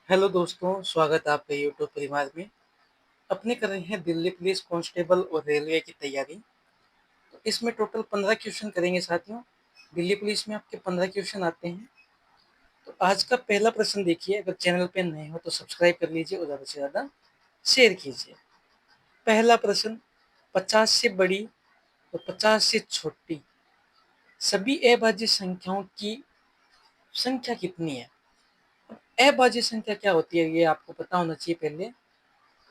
Hello दोस्तों, स्वागत है आपका यूट्यूब परिवार में। अपने कर रहे हैं दिल्ली पुलिस कांस्टेबल और रेलवे की तैयारी। तो इसमें टोटल 15 क्वेश्चन करेंगे साथियों। दिल्ली पुलिस में आपके 15 क्वेश्चन आते हैं। तो आज का पहला प्रश्न देखिए, अगर चैनल पे नए हो तो सब्सक्राइब कर लीजिए और ज़्यादा से ज़्यादा शेयर कीजिए। पहला प्रश्न, 50 से बड़ी और 50 से छोटी सभी अभाज्य संख्याओं की संख्या कितनी है? अभाज्य संख्या क्या होती है ये आपको पता होना चाहिए पहले।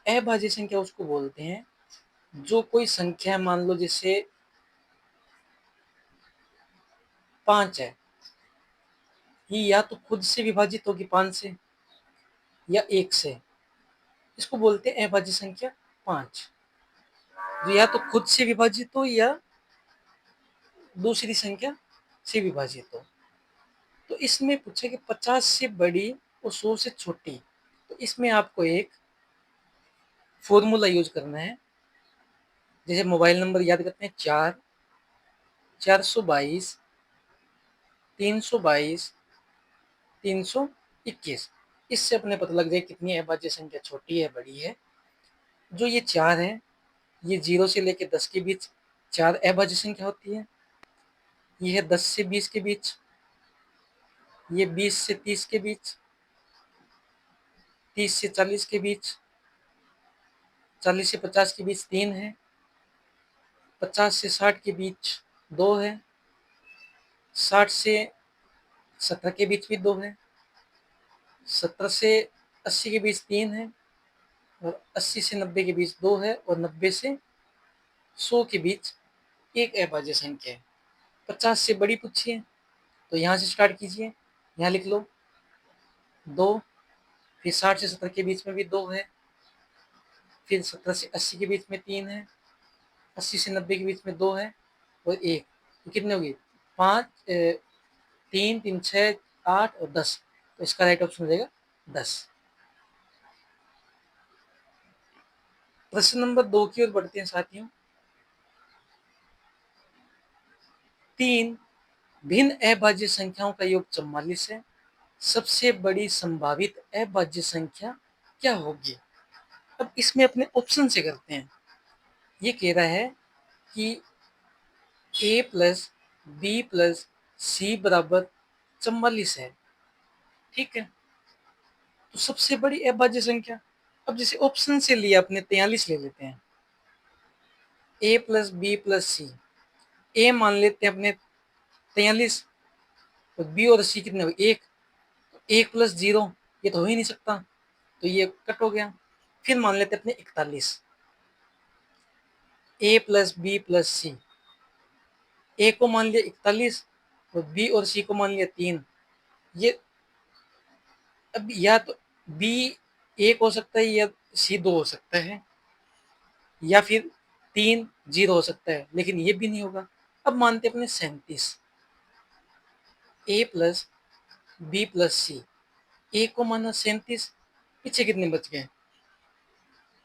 अभाज्य संख्या उसको बोलते हैं जो कोई संख्या मान लो जैसे 5 है, ये या तो खुद से विभाजित होगी 5 से या 1 से। इसको बोलते हैं अभाज्य संख्या 5, जो या तो खुद से विभाजित हो या दूसरी संख्या से विभाजित हो। तो इसमें पूछा कि 50 से बड़ी और 100 से छोटी। तो इसमें आपको एक फॉर्मूला यूज करना है। जैसे मोबाइल नंबर याद करते हैं, 4, 422, 322, 321। इससे अपने पता लग जाए कितनी अभाज्य संख्या छोटी है बड़ी है। जो ये 4 है, ये 0 से लेकर 10 के बीच 4 अभाज्य संख्या होती है। ये है 10 से 20 के बीच, ये 20 से 30 के बीच, 30 से 40 के बीच, 40 से 50 के बीच 3 है, 50 से 60 के बीच 2 है, 60 से 70 के बीच भी 2 है, 70 से 80 के बीच 3 है, और 80 से 90 के बीच 2 है, और 90 से 100 के बीच एक अभाज्य संख्या है। 50 से बड़ी पूछी है तो यहाँ से स्टार्ट कीजिए, यहाँ लिख लो 2, फिर 60 से 70 के बीच में भी 2 है, फिर 70 से 80 के बीच में 3 है, 80 से 90 के बीच में 2 है, और 1। तो कितने होगी? 5, 3, 3, 6, 8 और 10। तो इसका राइट ऑप्शन हो जाएगा 10। प्रश्न नंबर 2 की ओर बढ़ते हैं साथियों। 3 भिन्न अभाज्य संख्याओं का योग 44 है। सबसे बड़ी संभावित अभाज्य संख्या क्या होगी? अब इसमें अपने ऑप्शन से करते हैं। ये कह रहा है कि a प्लस बी प्लस सी बराबर 44 है। ठीक है, तो सबसे बड़ी अभाज्य संख्या, अब जैसे ऑप्शन से लिया अपने 43 ले लेते हैं। a प्लस बी प्लस सी, ए मान लेते हैं अपने 43, और बी और सी कितने हुए? 1। 1 प्लस 0 ये तो हो ही नहीं सकता, तो ये कट हो गया। फिर मान लेते हैं अपने 41, a प्लस बी प्लस सी, ए को मान लिया 41 और बी और सी को मान लिया 3। ये अब या तो बी 1 हो सकता है या सी 2 हो सकता है, या फिर 3 0 हो सकता है, लेकिन ये भी नहीं होगा। अब मानते अपने 37, ए प्लस बी प्लस सी, ए को माना 37, पीछे कितने बच गए?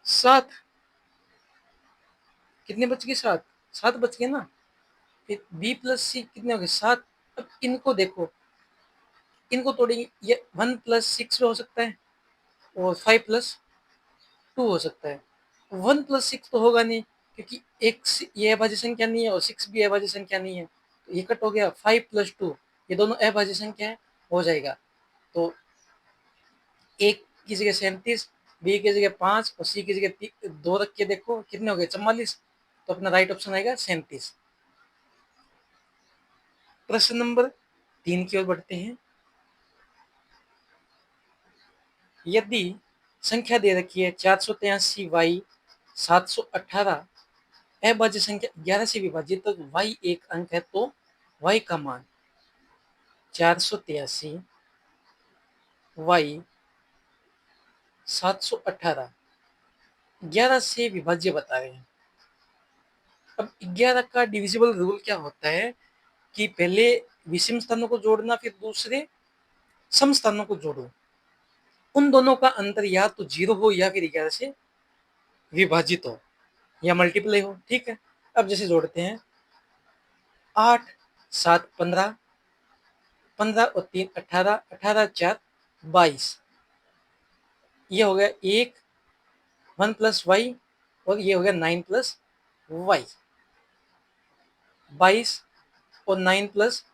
7। कितने बच गए? 7। 7 बच गए ना। फिर बी प्लस सी कितने हो गए? 7। अब इनको देखो, इनको तोड़ेंगे, ये 1 प्लस 6 हो सकता है और 5 प्लस 2 हो सकता है। 1 प्लस 6 तो होगा नहीं, क्योंकि एक ये अभाज्य संख्या नहीं है और 6 भी अभाज्य संख्या नहीं है, तो ये कट हो गया। 5 प्लस 2 ये दोनों अभाज्य संख्या है, हो जाएगा। तो एक की जगह 37, बी की जगह 5 और सी की जगह 2 रख के देखो कितने हो गए? 44। तो अपना राइट ऑप्शन आएगा 37। प्रश्न नंबर 3 की ओर बढ़ते हैं। यदि संख्या दे रखी है 483 वाई 718 अभाज्य संख्या 11 से विभाजित, तो y एक अंक है, तो y का मान 483 वाई 718 11 से विभाज्य बता रहे हैं। अब 11 का डिविजिबल रूल क्या होता है कि पहले विषम स्थानों को जोड़ना, फिर दूसरे सम स्थानों को जोड़ो। उन दोनों का अंतर या तो 0 हो या फिर 11 से विभाजित हो या मल्टीप्लाई हो। ठीक है, अब जैसे जोड़ते हैं, 8 7 15, 15 और 3 18, 18 4 22। ये हो गया 1 1 प्लस वाई, और ये हो गया 9 प्लस वाई, 22 और 9 प्लस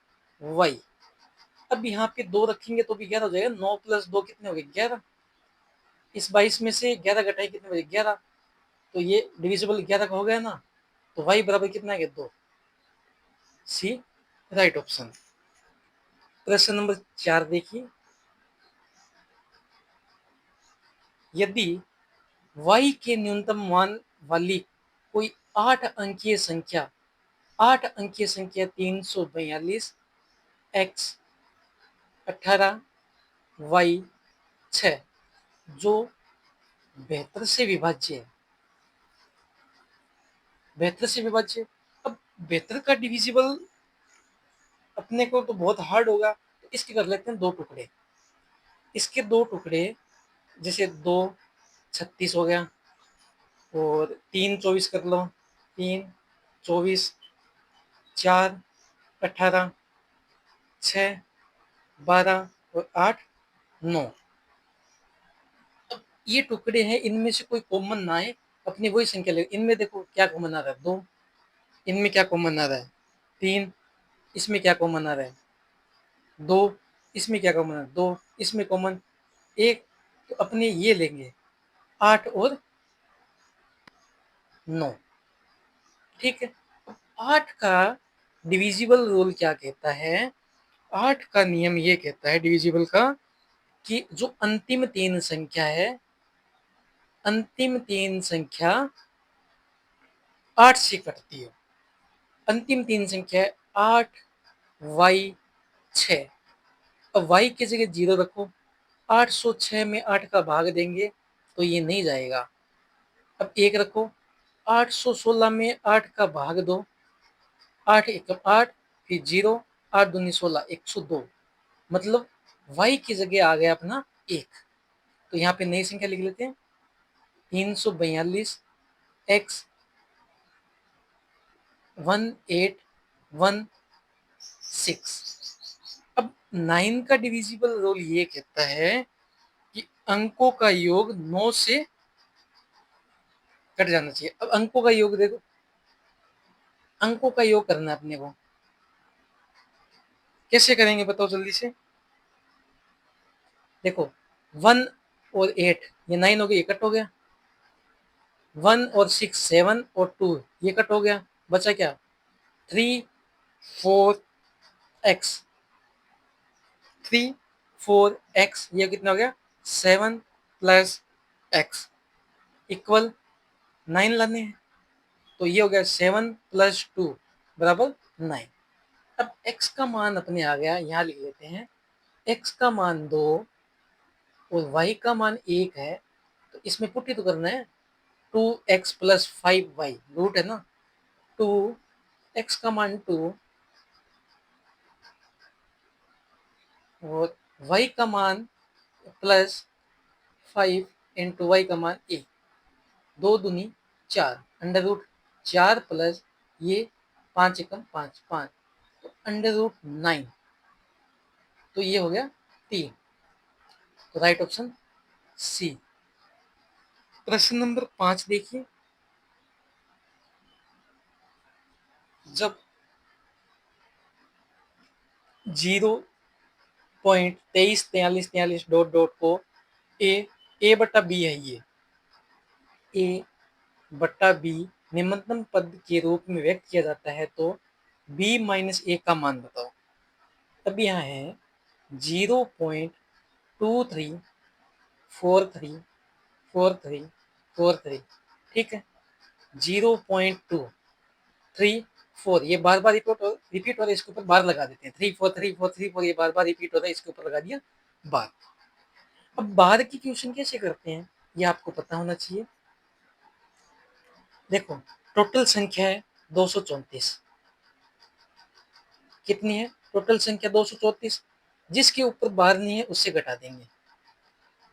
वाई। अब यहाँ पे 2 रखेंगे तो भी 11 हो जाएगा। 9 प्लस 2 कितने हो गए? 11। इस 22 में से 11 घटाए कितने बचे? 11। तो ये डिविजिबल 11 का हो गया ना, तो वाई बराबर कितना है? 2। सी राइट ऑप्शन। प्रश्न नंबर 4 देखिए, यदि y के न्यूनतम मान वाली कोई 8 अंकीय संख्या 342 x 18 y 6 जो बेहतर से विभाज्य है, बेहतर से विभाज्य। अब बेहतर का डिविजिबल अपने को तो बहुत हार्ड होगा, तो इसके कर लेते हैं 2 टुकड़े। इसके 2 टुकड़े, जैसे 2 36 हो गया, और 3 24 कर लो, 3 24, 4 18, 6 12 और 8 9। अब ये टुकड़े हैं, इनमें से कोई कॉमन ना आए, अपनी वही संख्या ले। इनमें देखो क्या कॉमन आ रहा है? 2। इनमें क्या कॉमन आ रहा है? 3। इसमें क्या कॉमन आ रहा है? 2। इसमें क्या कॉमन है? 2। इसमें कॉमन 1। तो अपने ये लेंगे 8 और 9। ठीक है। 8 का डिविजिबल रूल क्या कहता है? 8 का नियम ये कहता है डिविजिबल का, कि जो अंतिम 3 संख्या है, अंतिम 3 संख्या 8 से कटती है। अंतिम 3 संख्या है 8 वाई 6। अब वाई की जगह 0 रखो, 806 में 8 का भाग देंगे तो ये नहीं जाएगा। अब 1 रखो, 816 में 8 का भाग दो, 8 1 8, फिर 0, 8 दूनी 16, 102। मतलब y की जगह आ गया अपना 1। तो यहाँ पे नई संख्या लिख लेते हैं, 342 x 1816। अब 9 का डिविजिबल रूल ये कहता है कि अंकों का योग 9 से कट जाना चाहिए। अब अंकों का योग देखो, अंकों का योग करना है अपने को। कैसे करेंगे बताओ जल्दी से। देखो 1 और 8 ये 9 हो गया, ये कट हो गया। 1 और 6 7 और 2 ये कट हो गया, बचा क्या? 3 4 x। 3 4 x ये कितना हो गया? 7 प्लस x इक्वल 9 लाने हैं। तो ये हो गया 7 प्लस 2 बराबर 9। अब x का मान अपने आ गया, यहाँ लिख लेते हैं। x का मान 2 और y का मान 1 है, तो इसमें पुट्टी तो करना है। 2x प्लस 5y रूट है ना, 2 x का मान 2 और y का मान प्लस 5 इंटू वाई का मान 1। 2 दूनी 4, अंडर रूट 4 प्लस ये 5 एकम 5 5, तो अंडर रूट 9। तो ये हो गया 3। तो राइट ऑप्शन सी। प्रश्न नंबर 5 देखिए, जब 0.234343 डॉट डॉट को ए बट्टा बी है, ये ए बट्टा बी निम्नतम पद के रूप में व्यक्त किया जाता है, तो बी माइनस ए का मान बताओ। अब यहाँ है 0.23434343, ठीक है। 0.234 ये बार बार रिपीट हो रहा है, इसके ऊपर बार लगा देते हैं। 343434 ये बार बार रिपीट हो रहा है, इसके ऊपर लगा दिया बार। अब बार की ट्यूशन कैसे करते हैं ये आपको पता होना चाहिए। देखो टोटल संख्या है 234। कितनी है टोटल संख्या? 234। जिसके ऊपर बार नहीं है उससे घटा देंगे।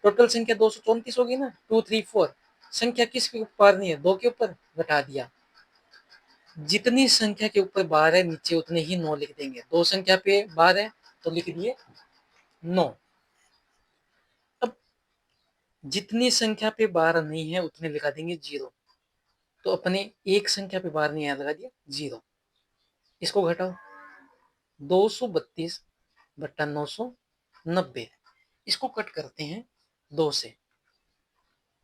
टोटल संख्या 234 होगी ना, 234। संख्या किसके ऊपर नहीं है? 2 के ऊपर, घटा दिया। जितनी संख्या के ऊपर बार है नीचे उतने ही 9 लिख देंगे। 2 संख्या पे बार है तो लिख दिए 9। अब जितनी संख्या पे बार नहीं है उतने लगा देंगे 0। तो अपने एक संख्या पे बार नहीं है, लगा दिया 0। इसको घटाओ, 232 बट्टा 990। इसको कट करते हैं 2 से,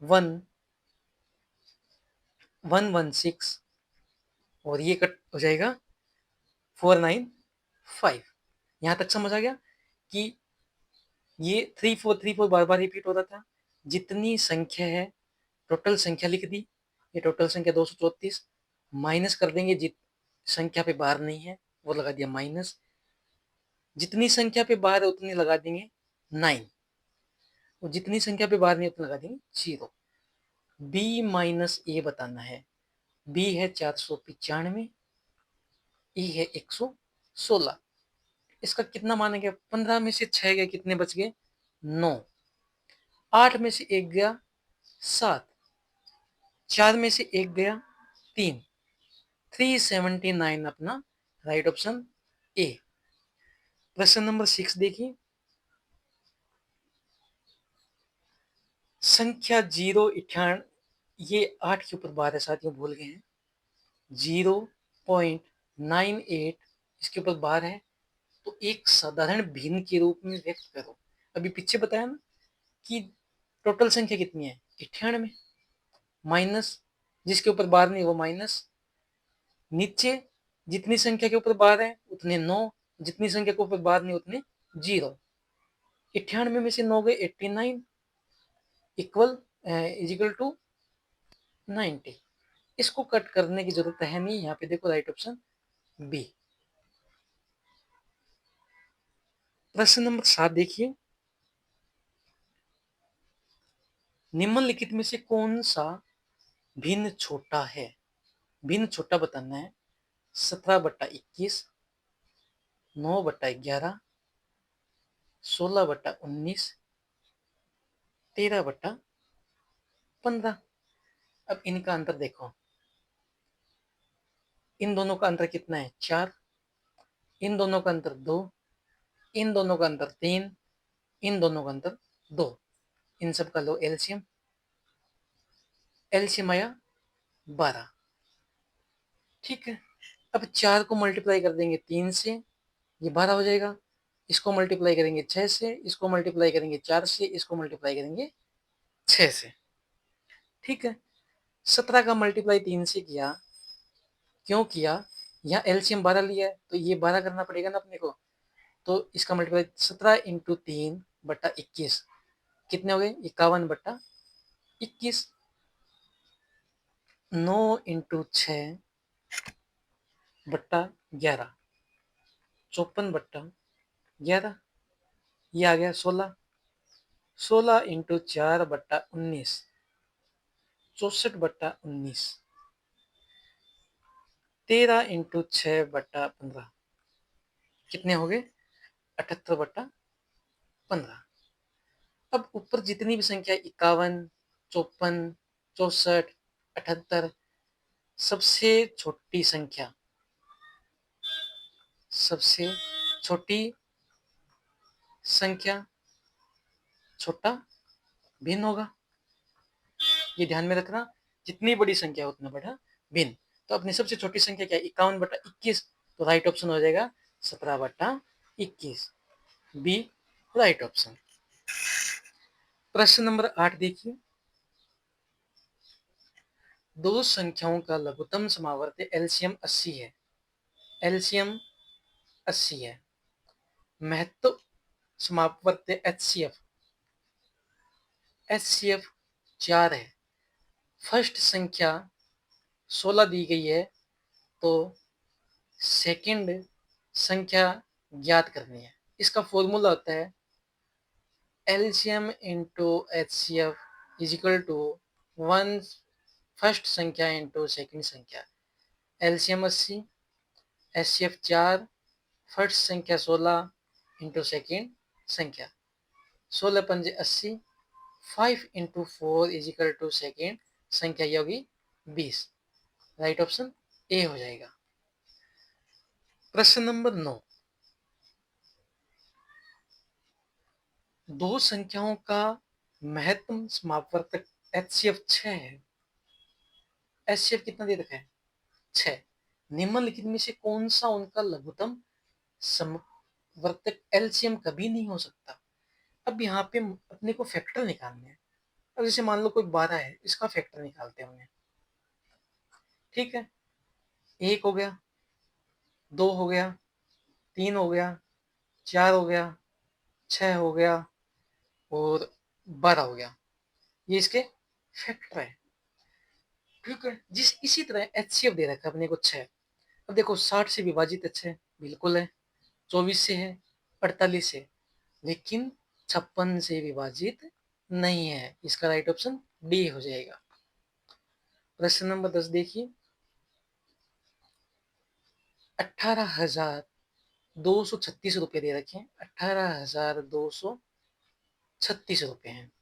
1116, और ये कट हो जाएगा 495। यहां तक समझ आ गया कि ये 3434 बार बार रिपीट होता था। जितनी संख्या है, टोटल संख्या लिख दी, ये टोटल संख्या 234, माइनस कर देंगे जित संख्या पे बार नहीं है वो लगा दिया माइनस, जितनी संख्या पे बार है उतनी लगा देंगे 9, और जितनी संख्या पे बार नहीं उतनी लगा देंगे 0। बी माइनस ए बताना है। बी है 495, ई है 116। इसका कितना मानेंगे? 15 में से 6 गए, कितने बच गए? 9। 8 में से 1 गया 7, 4 में से 1 गया 3, 379 अपना राइट ऑप्शन ए। प्रश्न नंबर 6 देखिए, संख्या 098, ये 8 के ऊपर बार है साथियों, भूल गए हैं। 0.98 इसके ऊपर बार है, तो एक साधारण भिन्न के रूप में व्यक्त करो। अभी पीछे बताया ना कि टोटल संख्या कितनी है? 98, माइनस जिसके ऊपर बार नहीं वो माइनस, नीचे जितनी संख्या के ऊपर बार है उतने 9, जितनी संख्या के ऊपर बार नहीं उतने 0। 98 में से 9 गए 89, इक्वल इजिकल टू 90। इसको कट करने की जरूरत है नहीं, यहाँ पे देखो राइट ऑप्शन बी। प्रश्न नंबर 7 देखिए, निम्नलिखित में से कौन सा भिन्न छोटा है? भिन्न छोटा बताना है। 17/21, 9/11, 16/19, 13/15। अब इनका अंतर देखो, इन दोनों का अंतर कितना है? 4, इन दोनों का अंतर 2, इन दोनों का अंतर 3, इन दोनों का अंतर 2। इन सब का लो एलसीएम, एलसीएम आया 12। ठीक है, अब 4 को मल्टीप्लाई कर देंगे 3 से, ये 12 हो जाएगा। इसको मल्टीप्लाई करेंगे 6 से, इसको मल्टीप्लाई करेंगे 4 से, इसको मल्टीप्लाई करेंगे 6 से। ठीक है, 17 का मल्टीप्लाई 3 से किया, क्यों किया? यहाँ एलसीएम 12 लिया है तो ये 12 करना पड़ेगा ना अपने को, तो इसका मल्टीप्लाई 17 इंटू 3/21 कितने हो गए? 51/21। 9 इंटू 6/11, 54/11, ये आ गया 16। 16 इंटू 4/19, 64/19। 13 इंटू 6/15 कितने हो गए? 78/15। अब ऊपर जितनी भी संख्या 51, 54, 64, 78, सबसे छोटी संख्या, सबसे छोटी संख्या छोटा भिन्न होगा। ये ध्यान में रखना, जितनी बड़ी संख्या उतना बड़ा भिन्न। तो अपनी सबसे छोटी संख्या क्या है? 51/21, तो राइट ऑप्शन हो जाएगा 17/21, बी राइट ऑप्शन। प्रश्न नंबर 8 देखिए, दो संख्याओं का लघुत्तम समावर्त एलसीएम 80 है। एलसीएम 80 है। महत्व समावर्त एचसीएफ, एचसीएफ 4 है। फर्स्ट संख्या 16 दी गई है, तो सेकंड संख्या ज्ञात करनी है। इसका फॉर्मूला होता है LCM into HCF is equal to 1 first संख्या इंटू सेकंड संख्या। एलसीएम 80, एचसीएफ 4, फर्स्ट संख्या 16 इंटू सेकंड संख्या। 16 पंजे 80, 5 into 4 is equal to second संख्या, ये होगी 20। राइट ऑप्शन ए हो जाएगा। प्रश्न नंबर 9, दो संख्याओं का महत्तम समापवर्तक HCF 6 है। HCF कितना दे रखा है? 6। निम्नलिखित में से कौन सा उनका लघुत्तम समवर्तक LCM कभी नहीं हो सकता? अब यहाँ पे अपने को फैक्टर निकालने हैं। अब जैसे मान लो कोई 12 है, इसका फैक्टर निकालते हैं हमने। ठीक है, 1 हो गया, 2 हो गया, 3 हो गया, 4 हो गया, 6 हो गया और 12 हो गया। ये इसके फैक्टर है। ठीक है, इसी तरह HCF दे रखा है अपने को 6। अब देखो 60 से विभाजित है 6, बिल्कुल है। 24 से है, 48 से, लेकिन 56 से विभाजित नहीं है। इसका राइट ऑप्शन डी हो जाएगा। प्रश्न नंबर 10 देखिए, 18,236 रुपए दे रखे हैं। 18,236 रुपए हैं।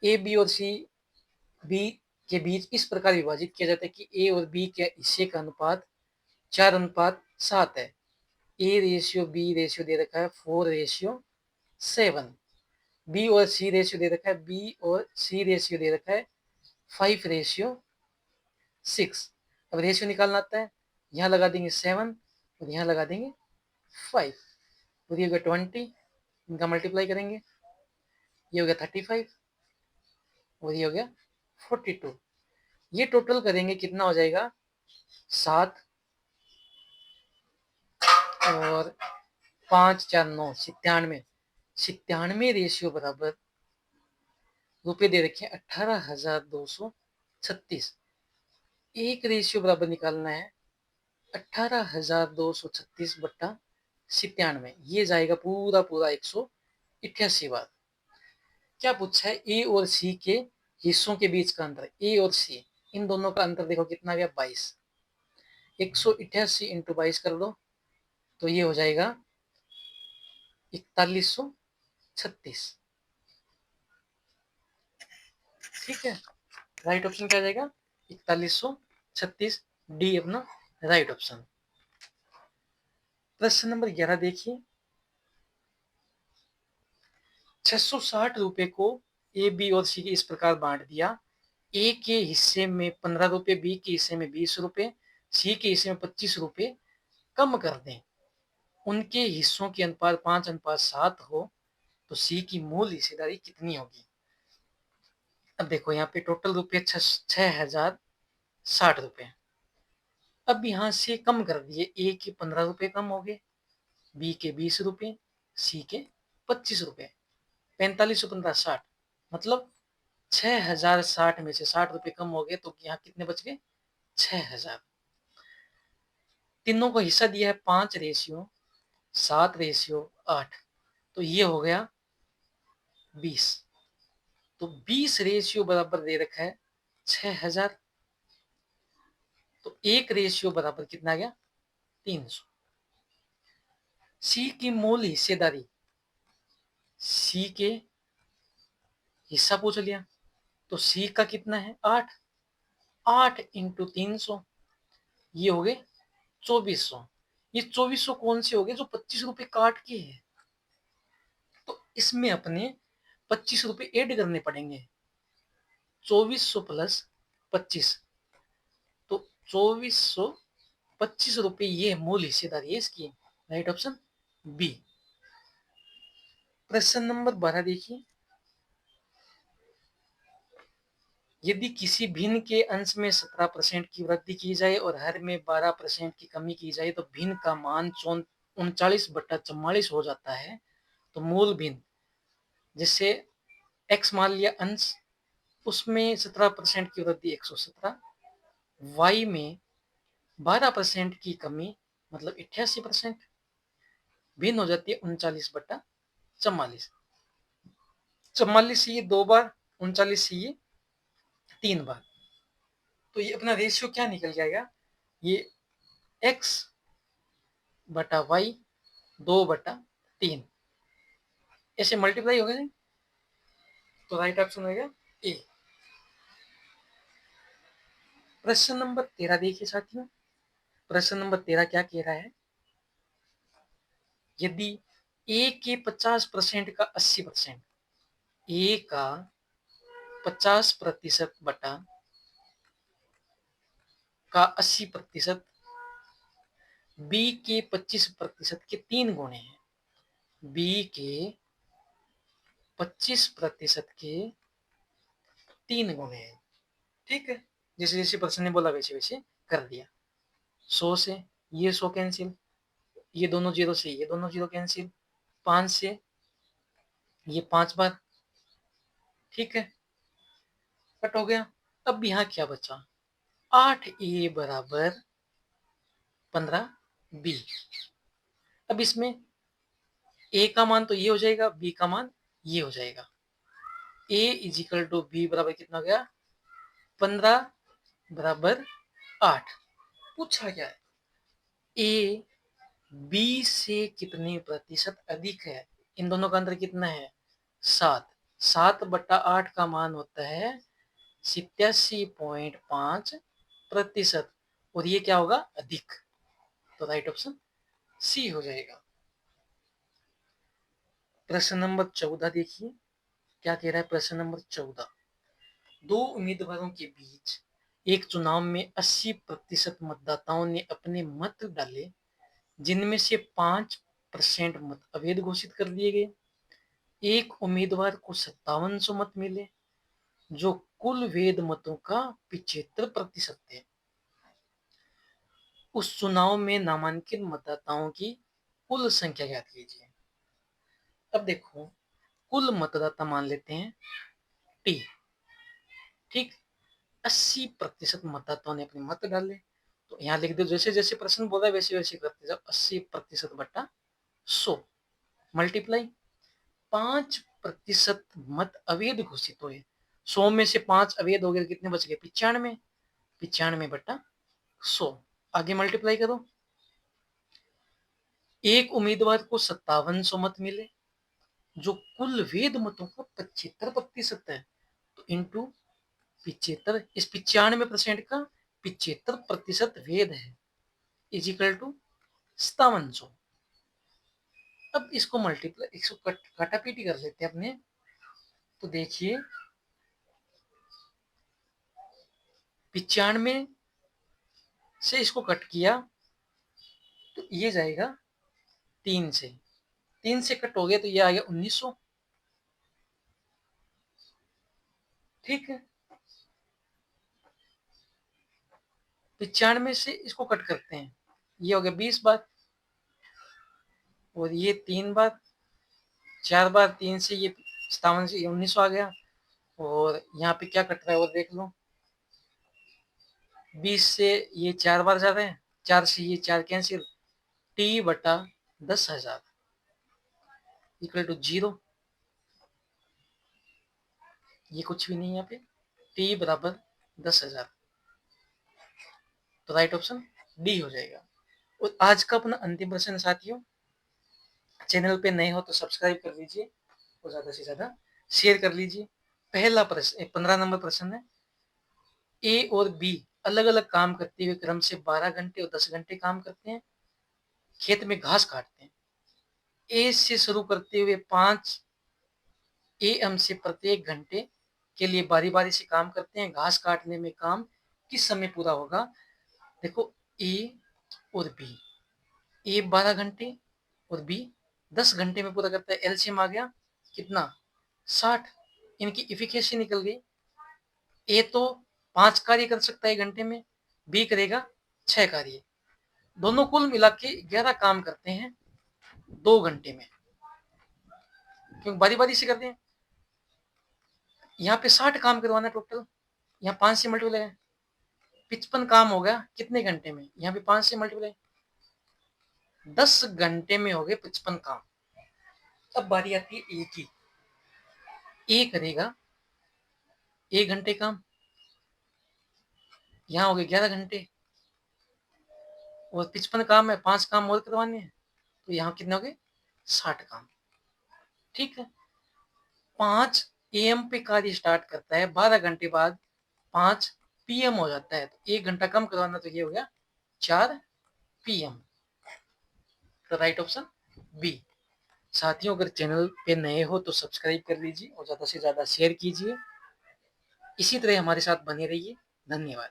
ए, बी और सी बी के बीच इस प्रकार विभाजित किया जाता है कि ए और बी के हिस्से का अनुपात 4:7 है। ए रेशियो बी रेशियो दे रखा है 4:7। बी और सी रेशियो दे रखा है, बी और सी रेशियो दे रखा है 5:6। अब रेशियो निकालना आता है, यहाँ लगा देंगे 7 और यहाँ लगा देंगे 5, तो ये हो गया 20। इनका मल्टीप्लाई करेंगे, ये हो गया 35 और ये हो गया 42। ये टोटल करेंगे कितना हो जाएगा? 7 और 5 4 9 97। 97 रेशियो बराबर रुपए दे रखे 18,236। एक रेशियो बराबर निकालना है 18,236 बट्टा 97। ये जाएगा पूरा पूरा 188 बार। क्या पूछा है? ए और सी के हिस्सों के बीच का अंतर। ए और सी, इन दोनों का अंतर देखो कितना गया? 22। 188 इंटू 22 कर दो तो ये हो जाएगा 4136। ठीक है, राइट ऑप्शन क्या जाएगा? 4136। डी अपना राइट ऑप्शन। प्रश्न नंबर 11 देखिए, 660 रुपए को ए, बी और सी के इस प्रकार बांट दिया। ए के हिस्से में 15 रुपए, बी के हिस्से में 20 रुपए, सी के हिस्से में 25 रुपए कम कर दें। उनके हिस्सों की अनुपात 5:7 हो तो सी की मूल हिस्सेदारी कितनी होगी? अब देखो यहाँ पे टोटल रुपये 6,060 रुपए। अब यहाँ से कम कर दिए, ए के 15 रुपए कम हो गए, बी के 20 रुपए, सी के 25 रुपए। 45 15 60, मतलब 6,060 में से 60 रुपए कम हो गए तो यहाँ कितने बच गए? 6,000। तीनों को हिस्सा दिया है 5:7:8, तो ये हो गया 20। तो 20 रेशियो बराबर दे रखा है 6,000, तो एक रेशियो बराबर कितना गया? 300। सी की मूल हिस्सेदारी, सी के हिस्सा पूछ लिया तो सी का कितना है? 8। 8 इंटू 300, ये हो गए 2400। ये 2400 कौन से हो गए? जो 25 रुपए काट के है, तो इसमें अपने 25 रुपए ऐड करने पड़ेंगे। 2400 प्लस 25, तो 2425 रुपए ये मूल हिस्सेदारी है इसकी। Right option B. प्रश्न नंबर 12 देखिए, यदि किसी भिन्न के अंश में 17% की वृद्धि की जाए और हर में 12% की कमी की जाए तो भिन्न का मान 39/44 हो जाता है। तो मूल भिन्न, जिससे x मान लिया अंश, उसमें 17% की वृद्धि 117, y में 12% की कमी मतलब 88%, भिन्न हो जाती है 39/44। 44 से ये 2 बार, 39 से ये 3 बार, तो ये अपना रेशियो क्या निकल जाएगा? ये x बटा वाई 2/3 ऐसे मल्टीप्लाई हो गए, तो राइट ऑप्शन हो गया ए। प्रश्न नंबर 13 देखिए साथियों। प्रश्न नंबर 13 क्या कह रहा है? यदि ए के 50% का 80%, ए का 50% बटा का 80%, बी के 25% के 3 गुणे हैं, बी के 25% के 3 गुणे हैं। ठीक है, जैसे जैसे प्रश्न ने बोला वैसे वैसे कर दिया। 100 से ये 100 कैंसिल, ये दोनों जीरो से ये दोनों जीरो कैंसिल, 5 से ये 5 बार, ठीक है, कट हो गया। अब यहाँ क्या बचा, 8a बराबर 15b। अब इसमें a का मान तो ये हो जाएगा, b का मान ये हो जाएगा। a is equal to b बराबर कितना हो गया, 15 बराबर 8। पूछा क्या है, a b से कितने प्रतिशत अधिक है, इन दोनों का अंतर कितना है, 7। 7/8 का मान होता है 87.5%, और ये क्या होगा, अधिक। तो राइट ऑप्शन सी हो जाएगा। प्रश्न नंबर 14 देखिए, क्या कह रहा है प्रश्न नंबर 14। दो उम्मीदवारों के बीच एक चुनाव में 80% मतदाताओं ने अपने मत डाले, जिनमें से 5% मत अवैध घोषित कर दिए गए। एक उम्मीदवार को 5700 मत मिले, जो कुल वैध मतों का 75% थे। उस चुनाव में नामांकित मतदाताओं की कुल संख्या ज्ञात कीजिए। अब देखो, कुल मतदाता मान लेते हैं टी, ठीक, 80% मतदाताओं ने अपने मत डाले, तो यहाँ लिख दो जैसे जैसे प्रश्न बोला वैसे वैसे करते जाओ, 80% बटा 100 मल्टीप्लाई 5% मत अवैध घोषित हुए, 100 में से 5 अवैध हो गए, कितने बच गए, 95, 95 बटा 100। आगे मल्टीप्लाई करो, एक उम्मीदवार को 5700 मत मिले, जो कुल वैध मतों का 75% है, तो इंटू 75, इस 95% का 75% वैध है, इज इक्वल टू 5700। अब इसको मल्टीप्लाई, इसको काटापीटी कर लेते हैं अपने, तो देखिए 95 से इसको कट किया तो ये जाएगा 3 से, 3 से कट हो गया तो ये आ गया 1900, ठीक है। 95 से इसको कट करते हैं, ये हो गया 20 बार, और ये 3 बार, 4 बार, 3 से ये 57 से 1900 आ गया, और यहाँ पे क्या कट रहा है और देख लो, 20 से ये 4 बार जा रहे हैं, 4 से ये 4 कैंसिल, टी बटा 10,000 इक्वल टू 0, ये कुछ भी नहीं यहाँ पे, टी बराबर 10,000, तो राइट ऑप्शन डी हो जाएगा। और आज का अपना अंतिम प्रश्न साथियों, चैनल पे नए हो तो सब्सक्राइब कर लीजिए और ज्यादा से ज्यादा शेयर कर लीजिए। पहला प्रश्न 15 नंबर प्रश्न है, ए और बी अलग अलग काम करते हुए क्रम से 12 घंटे और 10 घंटे काम करते हैं, खेत में घास काटते हैं। ए से शुरू करते हुए 5 AM से प्रत्येक घंटे के लिए बारी बारी से काम करते हैं, घास काटने में काम किस समय पूरा होगा। देखो, ए और बी, ए 12 घंटे और बी 10 घंटे में पूरा करता है, एलसीएम आ गया कितना, 60। इनकी इफिकेसी निकल गई, ए तो 5 कार्य कर सकता है घंटे में, बी करेगा 6 कार्य, दोनों कुल मिला के 11 काम करते हैं 2 घंटे में, क्योंकि बारी बारी से करते हैं। यहाँ पे 60 काम करवाना टोटल, यहाँ 5 से मल्टीप्लाई, 55 काम हो गया कितने घंटे में, यहाँ पे 5 से मल्टीप्लाई, 10 घंटे में हो गए 55 काम। अब बारी आती है ए की, ए करेगा 1 घंटे काम, यहाँ हो गए 11 घंटे, और 55 काम है, 5 काम और करवाने हैं, तो यहाँ कितने हो गए 60 काम, ठीक है। 5 AM पे कार्य स्टार्ट करता है, 12 घंटे बाद 5 PM हो जाता है, तो 1 घंटा कम करवाना, तो ये हो गया 4 PM, तो राइट ऑप्शन बी। साथियों अगर चैनल पे नए हो तो सब्सक्राइब कर लीजिए और ज़्यादा से ज़्यादा शेयर कीजिए। इसी तरह हमारे साथ बने रहिए। धन्यवाद।